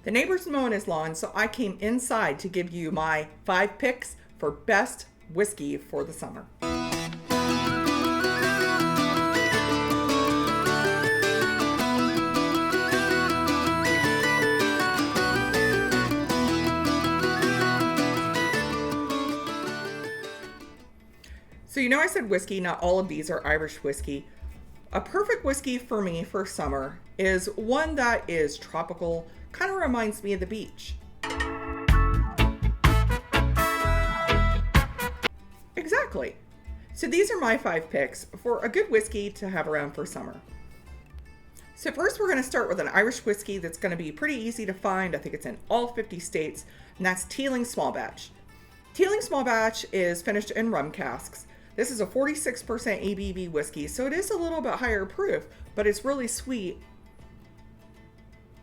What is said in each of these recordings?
The neighbor's mowing his lawn, so I came inside to give you my 5 picks for best whiskey for the summer. So you know I said whiskey, not all of these are Irish whiskey. A perfect whiskey for me for summer is one that is tropical, kind of reminds me of the beach. Exactly. So these are my 5 picks for a good whiskey to have around for summer. So first we're going to start with an Irish whiskey that's going to be pretty easy to find. I think it's in all 50 states, and that's Tealing Small Batch. Tealing Small Batch is finished in rum casks. This is a 46% ABV whiskey, so it is a little bit higher proof, but it's really sweet.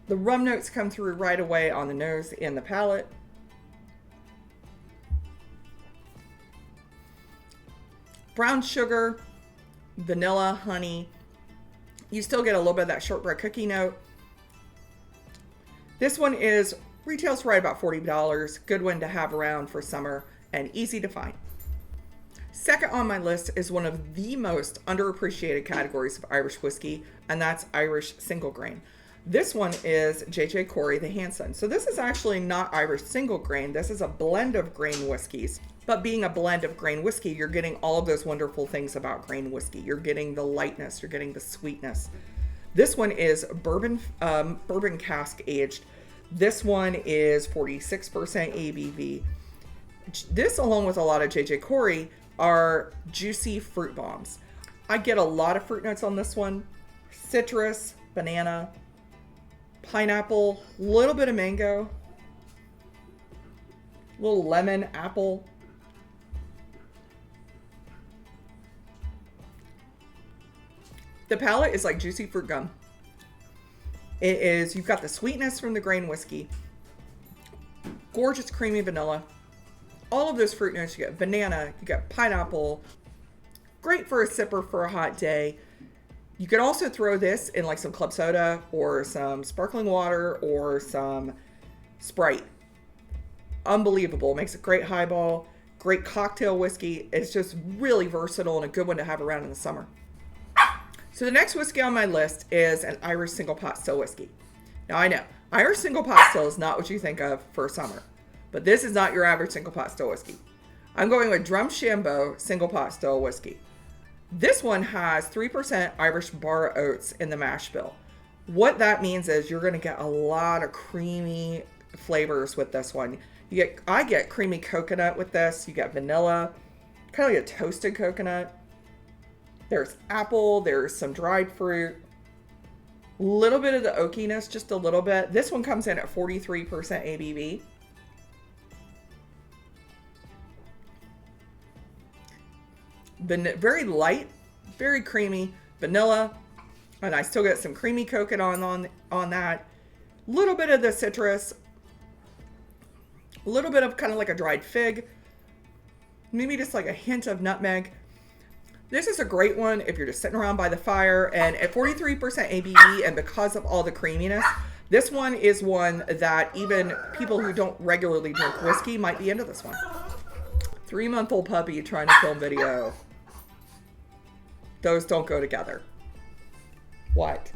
The rum notes come through right away on the nose and the palate. Brown sugar, vanilla, honey. You still get a little bit of that shortbread cookie note. This one retails right about $40. Good one to have around for summer and easy to find. Second on my list is one of the most underappreciated categories of Irish whiskey, and that's Irish single grain. This one is J.J. Corey, the Hanson. So this is actually not Irish single grain. This is a blend of grain whiskeys. But being a blend of grain whiskey, you're getting all of those wonderful things about grain whiskey. You're getting the lightness, you're getting the sweetness. This one is bourbon cask aged. This one is 46% ABV. This, along with a lot of J.J. Corey, are juicy fruit bombs. I get a lot of fruit notes on this one. Citrus, banana, pineapple, a little bit of mango, a little lemon, apple. The palate is like juicy fruit gum. You've got the sweetness from the grain whiskey, gorgeous creamy vanilla, all of those fruit notes. You get banana, you get pineapple, great for a sipper for a hot day. You could also throw this in like some club soda or some sparkling water or some Sprite. Unbelievable. Makes a great highball, great cocktail whiskey. It's just really versatile and a good one to have around in the summer. So the next whiskey on my list is an Irish single pot still whiskey. Now I know, Irish single pot still is not what you think of for summer, but this is not your average single pot still whiskey. I'm going with Drumshanbo single pot still whiskey. This one has 3% Irish bar oats in the mash bill. What that means is you're going to get a lot of creamy flavors with this one. I get creamy coconut with this. You get vanilla, kind of like a toasted coconut. There's apple, there's some dried fruit, a little bit of the oakiness, just a little bit. This one comes in at 43% ABV. Very light, very creamy, vanilla, and I still get some creamy coconut on that. A little bit of the citrus, a little bit of kind of like a dried fig, maybe just like a hint of nutmeg. This is a great one if you're just sitting around by the fire, and at 43% ABV, and because of all the creaminess, this one is one that even people who don't regularly drink whiskey might be into this one. 3-month-old puppy trying to film video. Those don't go together. What?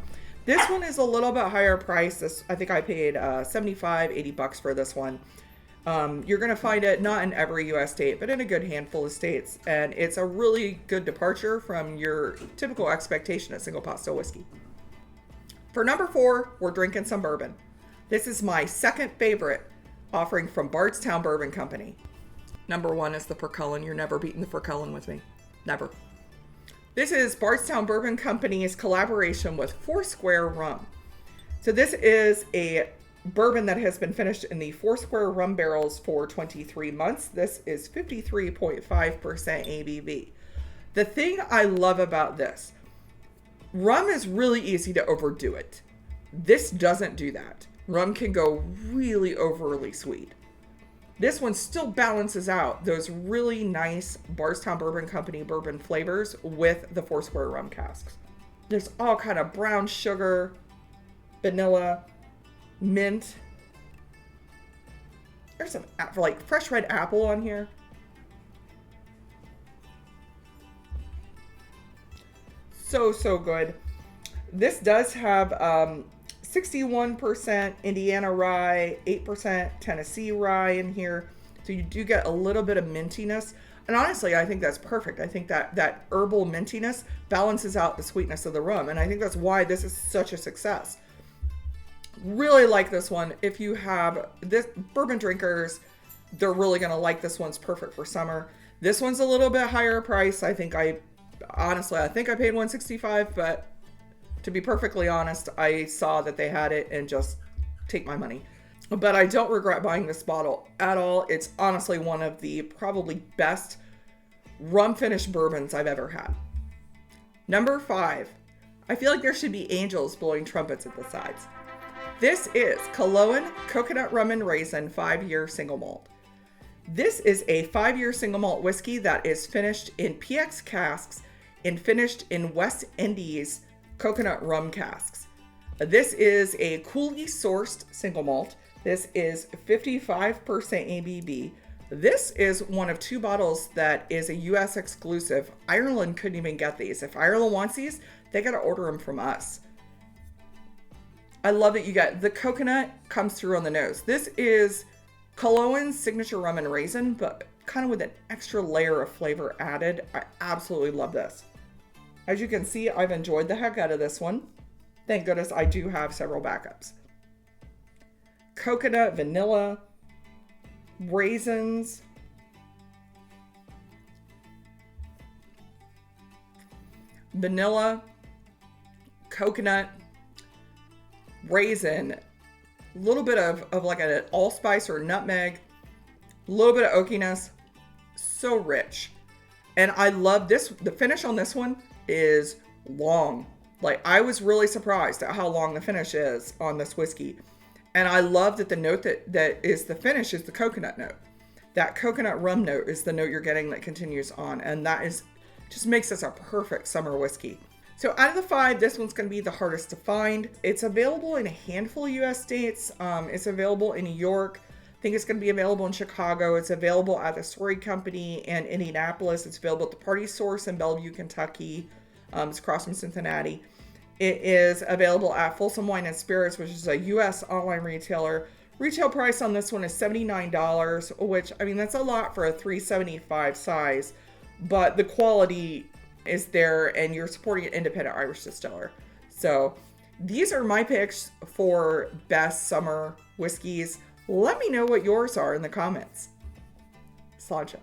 This one is a little bit higher price. I think I paid $75-$80 for this one. You're going to find it not in every U.S. state, but in a good handful of states. And it's a really good departure from your typical expectation of single pot still whiskey. For number 4, we're drinking some bourbon. This is my second favorite offering from Bardstown Bourbon Company. Number 1 is the Furcullen. You're never beating the Furcullen with me. Never. This is Bardstown Bourbon Company's collaboration with Foursquare Rum. So this is a bourbon that has been finished in the Foursquare rum barrels for 23 months. This is 53.5% ABV. The thing I love about this, rum is really easy to overdo it. This doesn't do that. Rum can go really overly sweet. This one still balances out those really nice Bardstown Bourbon Company bourbon flavors with the Foursquare rum casks. There's all kind of brown sugar, vanilla, mint, There's some like fresh red apple on here. So good. This does have 61% Indiana rye, 8% Tennessee rye in here. So you do get a little bit of mintiness. And honestly, I think that's perfect. I think that herbal mintiness balances out the sweetness of the rum. And I think that's why this is such a success. Really like this one. If you have this bourbon drinkers, they're really going to like this one's perfect for summer. This one's a little bit higher price. I think I paid $165, but to be perfectly honest, I saw that they had it and just take my money. But I don't regret buying this bottle at all. It's honestly one of the probably best rum finished bourbons I've ever had. Number 5. I feel like there should be angels blowing trumpets at the sides. This is Cologne Coconut Rum and Raisin 5-year single malt. This is a 5-year single malt whiskey that is finished in PX casks and finished in West Indies coconut rum casks. This is a coolly sourced single malt. This is 55% ABV. This is one of 2 bottles that is a US exclusive. Ireland couldn't even get these. If Ireland wants these, they got to order them from us. I love that you get the coconut comes through on the nose. This is Cologne's signature rum and raisin, but kind of with an extra layer of flavor added. I absolutely love this. As you can see, I've enjoyed the heck out of this one. Thank goodness I do have several backups. Coconut, vanilla, raisins, vanilla, coconut, raisin, a little bit of like an allspice or nutmeg, a little bit of oakiness. So rich. And I love this. The finish on this one is long. Like, I was really surprised at how long the finish is on this whiskey. And I love that the note that is the finish is the coconut note. That coconut rum note is the note you're getting that continues on. And that is just makes this a perfect summer whiskey. So out of the 5, this one's going to be the hardest to find. It's available in a handful of US states. It's available in New York. I think it's going to be available in Chicago. It's available at the Story Company in Indianapolis. It's available at the Party Source in Bellevue, Kentucky. It's across from Cincinnati. It is available at Folsom Wine and Spirits, which is a US online retailer. Retail price on this one is $79, which, I mean, that's a lot for a 375 size, but the quality is there and you're supporting an independent Irish distiller. So these are my picks for best summer whiskeys. Let me know what yours are in the comments. Sláinte.